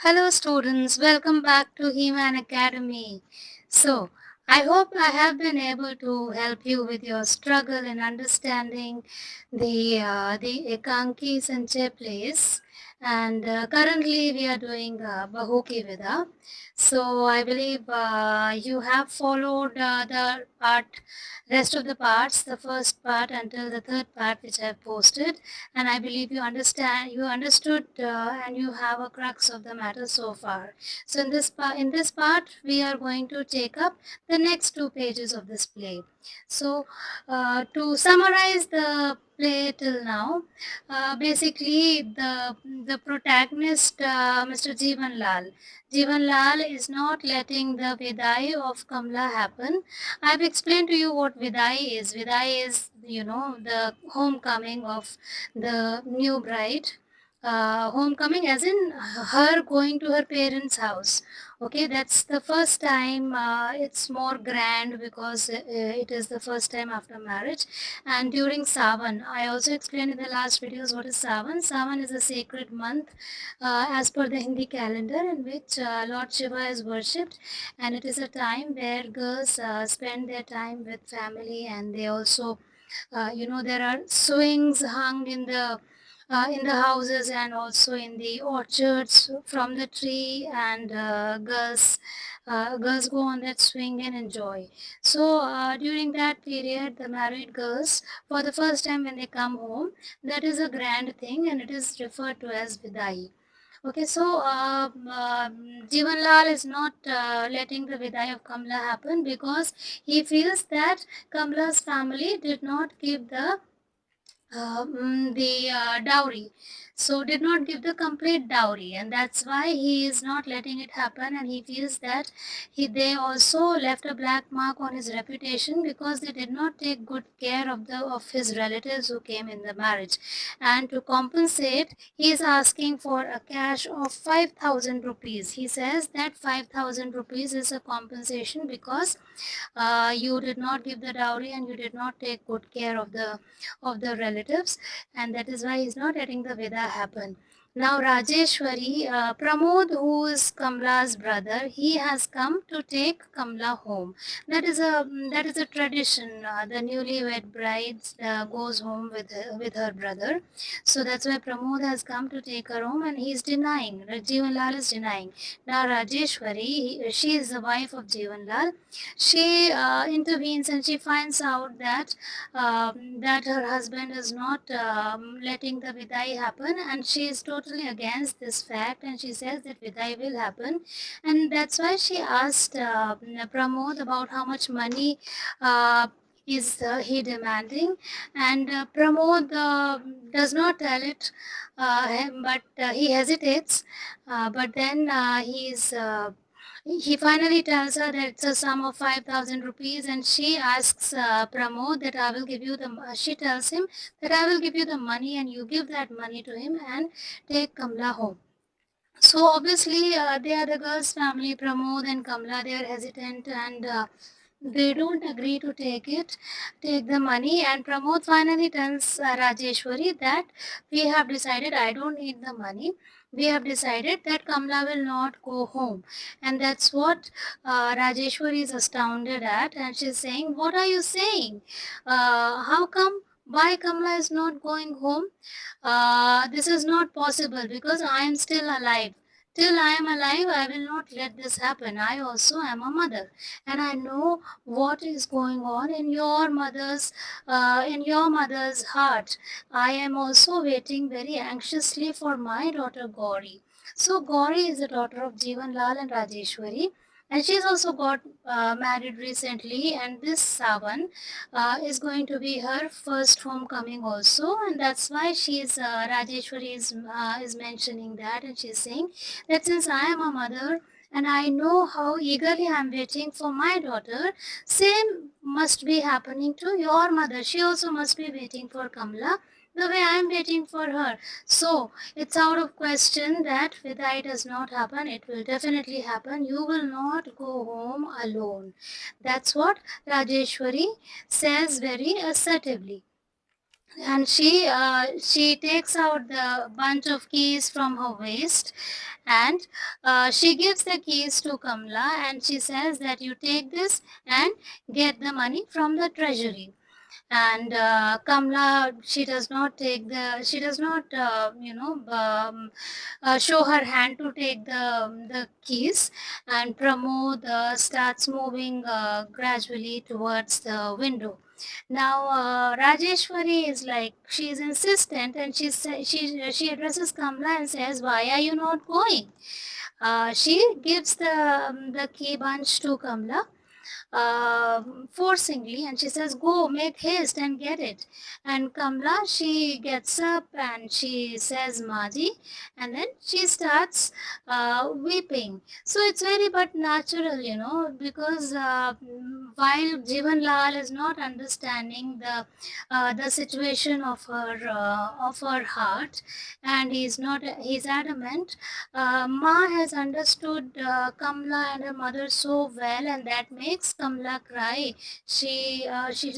Hello students, welcome back to Hee-man Academy. So, I hope I have been able to help you with your struggle in understanding the Ekanki Sanchay plays. And currently we are doing Bahu ki Vida. So I believe you have followed the rest of the parts, the first part until the third part which I have posted, and I believe you understood, and you have a crux of the matter so far. So in this part, we are going to take up the next 2 pages of this play. So to summarize the play till now, basically the protagonist, Mr. Jeevan Lal is not letting the Vidai of Kamla happen. I've explained to you what Vidai is. Vidai is, the homecoming of the new bride. Homecoming as in her going to her parents' house. Okay, that's the first time. It's more grand because it is the first time after marriage. And during Savan, I also explained in the last videos what is Savan. Savan is a sacred month as per the Hindi calendar, in which Lord Shiva is worshipped, and it is a time where girls spend their time with family, and they also, there are swings hung in the houses and also in the orchards from the tree, and girls go on that swing and enjoy. So during that period, the married girls, for the first time when they come home, that is a grand thing, and it is referred to as Vidai. Okay, so Jeevan Lal is not letting the Vidai of Kamla happen because he feels that Kamla's family did not give the dowry, so did not give the complete dowry, and that's why he is not letting it happen. And he feels that they also left a black mark on his reputation because they did not take good care of his relatives who came in the marriage. And to compensate, he is asking for a cash of 5,000 rupees. He says that 5,000 rupees is a compensation because you did not give the dowry and you did not take good care of the relatives, and that is why he's not letting the Vida happen. Now Rajeshwari, Pramod, who is Kamla's brother, he has come to take Kamla home. That is a tradition. The newlywed bride goes home with her brother, so that's why Pramod has come to take her home, and he's denying. Jeevan Lal is denying. Now Rajeshwari, she is the wife of Jeevan Lal. She intervenes and she finds out that her husband is not letting the vidai happen, and she is totally against this fact, and she says that vidai will happen, and that's why she asked Pramod about how much money is he demanding, and Pramod does not tell it, but he hesitates, but then he finally tells her that it's a sum of 5,000 rupees, and she asks Pramod that I will give you she tells him that I will give you the money, and you give that money to him and take Kamla home. So obviously, they are the girl's family, Pramod and Kamla, they are hesitant, and they don't agree to take the money. And Pramod finally tells Rajeshwari that we have decided, I don't need the money. We have decided that Kamla will not go home. And that's what Rajeshwari is astounded at. And she's saying, what are you saying? How come? Why Kamla is not going home? This is not possible because I am still alive. Till I am alive, I will not let this happen. I also am a mother, and I know what is going on in your mother's heart. I am also waiting very anxiously for my daughter Gauri. So Gauri is the daughter of Jeevan Lal and Rajeshwari, and she's also got married recently. And this Savan is going to be her first homecoming also, and that's why she's Rajeshwari is mentioning that, and she's saying that since I am a mother and I know how eagerly I'm waiting for my daughter, same must be happening to your mother. She also must be waiting for Kamla the way I'm waiting for her. So it's out of question that Vidai does not happen. It will definitely happen. You will not go home alone. That's what Rajeshwari says very assertively. and she takes out the bunch of keys from her waist, and she gives the keys to Kamla, and she says that you take this and get the money from the treasury. And Kamla, she does not show her hand to take the keys, and Pramod starts moving gradually towards the window. Now Rajeshwari is like, she's insistent, and she addresses Kamla and says, "Why are you not going?" She gives the key bunch to Kamla forcingly, and she says, "Go, make haste and get it." And Kamla, she gets up and she says, "Maji," and then she starts weeping. So it's very but natural, because while Jivan Lal is not understanding the situation of her heart, and he's adamant. Ma has understood Kamla and her mother so well, and that makes Kamla cry. She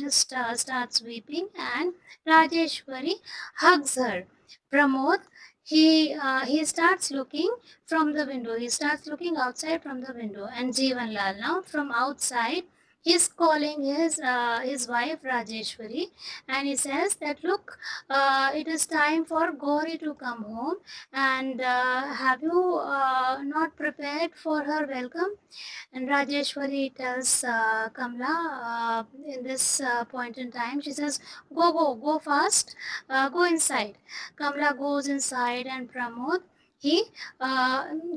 just starts weeping, and Rajeshwari hugs her. Pramod, he starts looking from the window. He starts looking outside from the window, and Jeevan Lal now from outside. He's calling his wife Rajeshwari, and he says that, "Look, it is time for Gauri to come home, and have you not prepared for her welcome?" And Rajeshwari tells Kamla in this point in time, she says, Go fast, go inside." Kamla goes inside, and Pramod, he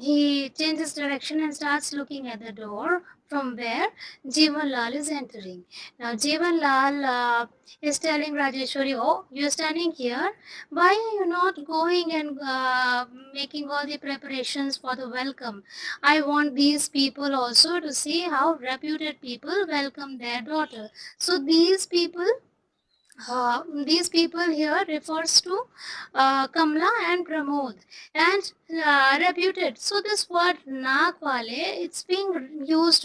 he changes direction and starts looking at the door from where Jeevan Lal is entering. Now Jeevan Lal is telling Rajeshwari, "Oh, you're standing here. Why are you not going and making all the preparations for the welcome? I want these people also to see how reputed people welcome their daughter." So these people here refers to Kamla and Pramod, and reputed. So this word "naak wale," it's being used,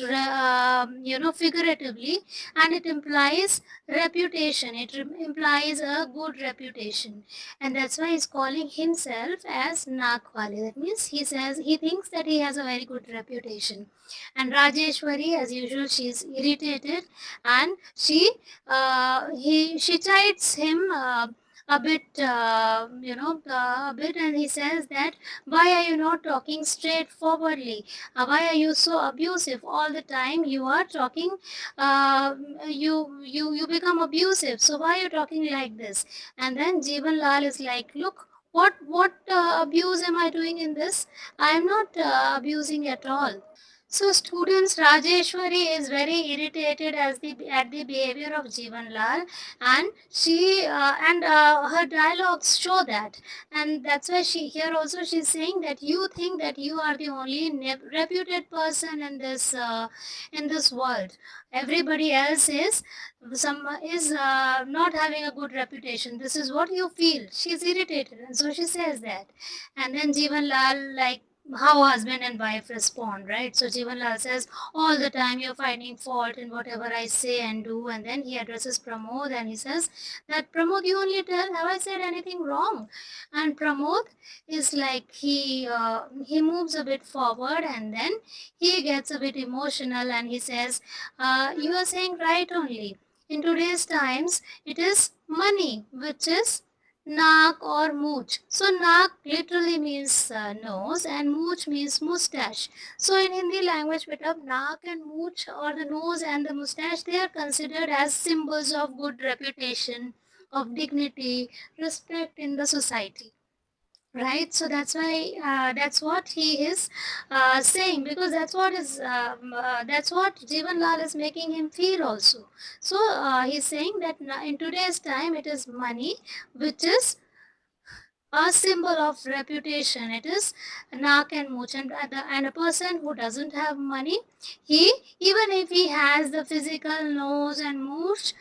figuratively, and it implies reputation. It implies a good reputation, and that's why he's calling himself as "naak wale." That means he thinks that he has a very good reputation. And Rajeshwari, as usual, she's irritated, and she chides him a bit, a bit, and he says that, "Why are you not talking straightforwardly? Why are you so abusive all the time? You are talking, you become abusive. So why are you talking like this?" And then Jeevan Lal is like, "Look, what abuse am I doing in this? I am not abusing at all." So students, Rajeshwari is very irritated at the behavior of Jeevan Lal, and her dialogues show that, and that's why she's saying that you think that you are the only reputed person in this world. Everybody else is not having a good reputation. This is what you feel. She's irritated, and so she says that, and then Jeevan Lal, like, how husband and wife respond, right? So Jeevan Lal says, "All the time you're finding fault in whatever I say and do." And then he addresses Pramod, and he says that, "Pramod, you only tell, have I said anything wrong?" And Pramod is like, he moves a bit forward, and then he gets a bit emotional, and he says, "You are saying right only. In today's times, it is money, which is naak or mooch." So naak literally means nose, and mooch means mustache. So in Hindi language, beta, naak and mooch, or the nose and the mustache, they are considered as symbols of good reputation, of dignity, respect in the society. Right, so that's why that's what he is saying, because that's what Jeevan Lal is making him feel also. So he's saying that in today's time it is money, which is a symbol of reputation. It is naak and mooch, and a person who doesn't have money, he, even if he has the physical nose and mooch,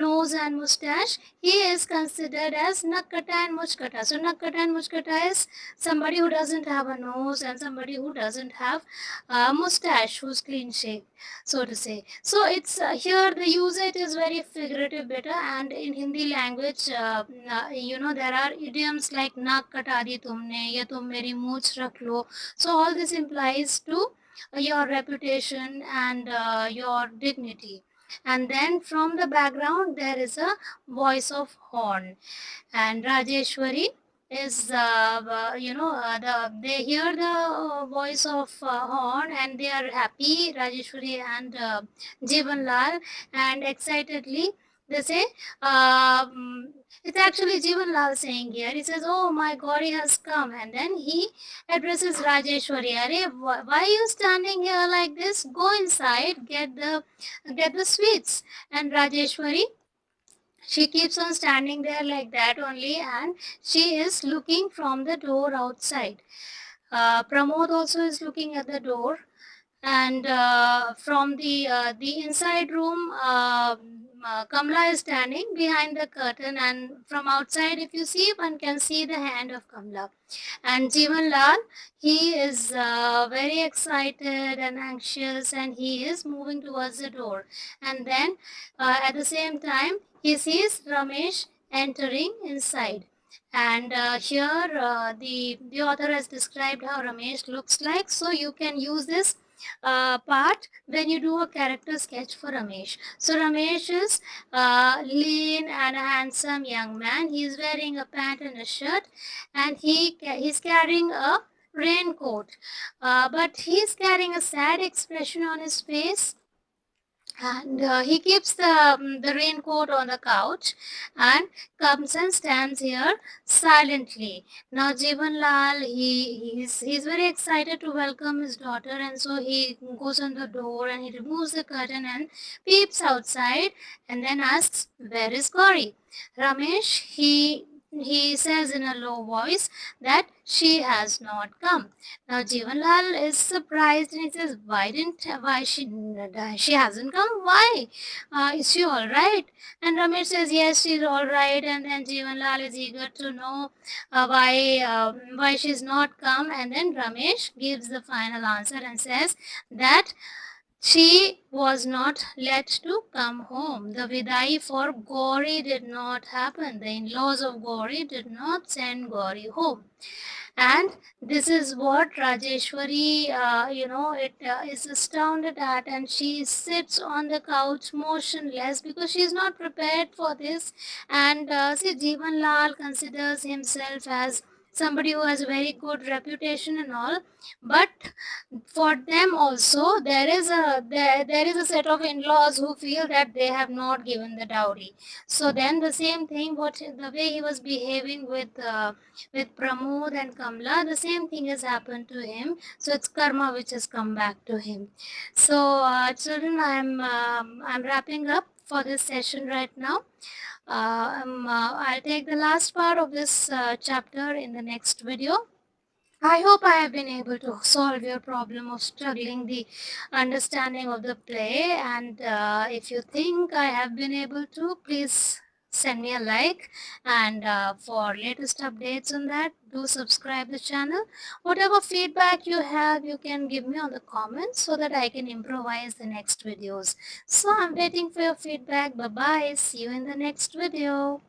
nose and mustache, he is considered as nakkata and muchkata. So nakkata and muchkata is somebody who doesn't have a nose and somebody who doesn't have a mustache, who's clean shaved, so to say. So it's here the usage is very figurative better, and in Hindi language, there are idioms like naak kata di tumne, ya tum meri mooch rakh lo. So all this implies to your reputation and your dignity. And then from the background there is a voice of horn, and Rajeshwari is they hear the voice of horn and they are happy, Rajeshwari and Jeevan Lal, and excitedly they say, it's actually Jeevan Lal saying here, he says, oh my God, he has come. And then he addresses Rajeshwari, Are, why are you standing here like this? Go inside, get the sweets. And Rajeshwari, she keeps on standing there like that only, and she is looking from the door outside. Pramod also is looking at the door, and from the inside room, Kamla is standing behind the curtain, and from outside, if you see, one can see the hand of Kamla. And Jeevan Lal, he is very excited and anxious, and he is moving towards the door. And then at the same time, he sees Ramesh entering inside. And here the author has described how Ramesh looks like, so you can use this part when you do a character sketch for Ramesh. So Ramesh is lean and a handsome young man. He is wearing a pant and a shirt, and he's carrying a raincoat, but he's carrying a sad expression on his face, and he keeps the raincoat on the couch and comes and stands here silently. Now Jeevan Lal, he's very excited to welcome his daughter, and so he goes on the door and he removes the curtain and peeps outside, and then asks, where is Gauri? Ramesh, he says in a low voice that she has not come. Now Jivanlal is surprised and he says, why she hasn't come? Why? Is she all right? And Ramesh says, yes, she's all right. And then Jivanlal is eager to know why she's not come. And then Ramesh gives the final answer and says that she was not let to come home. The Vidai for Gauri did not happen. The in-laws of Gauri did not send Gauri home. And this is what Rajeshwari, it is astounded at, and she sits on the couch motionless because she is not prepared for this. And see, Jeevan Lal considers himself as somebody who has a very good reputation and all, but for them also there is a set of in-laws who feel that they have not given the dowry. So then the same thing, what the way he was behaving with Pramod and Kamla, the same thing has happened to him. So it's karma which has come back to him. So children, I'm wrapping up for this session right now. I'll take the last part of this chapter in the next video. I hope I have been able to solve your problem of struggling the understanding of the play, and if you think I have been able to, please send me a like, and for latest updates on that, do subscribe the channel. Whatever feedback you have, you can give me on the comments so that I can improvise the next videos. So I'm waiting for your feedback. Bye bye, see you in the next video.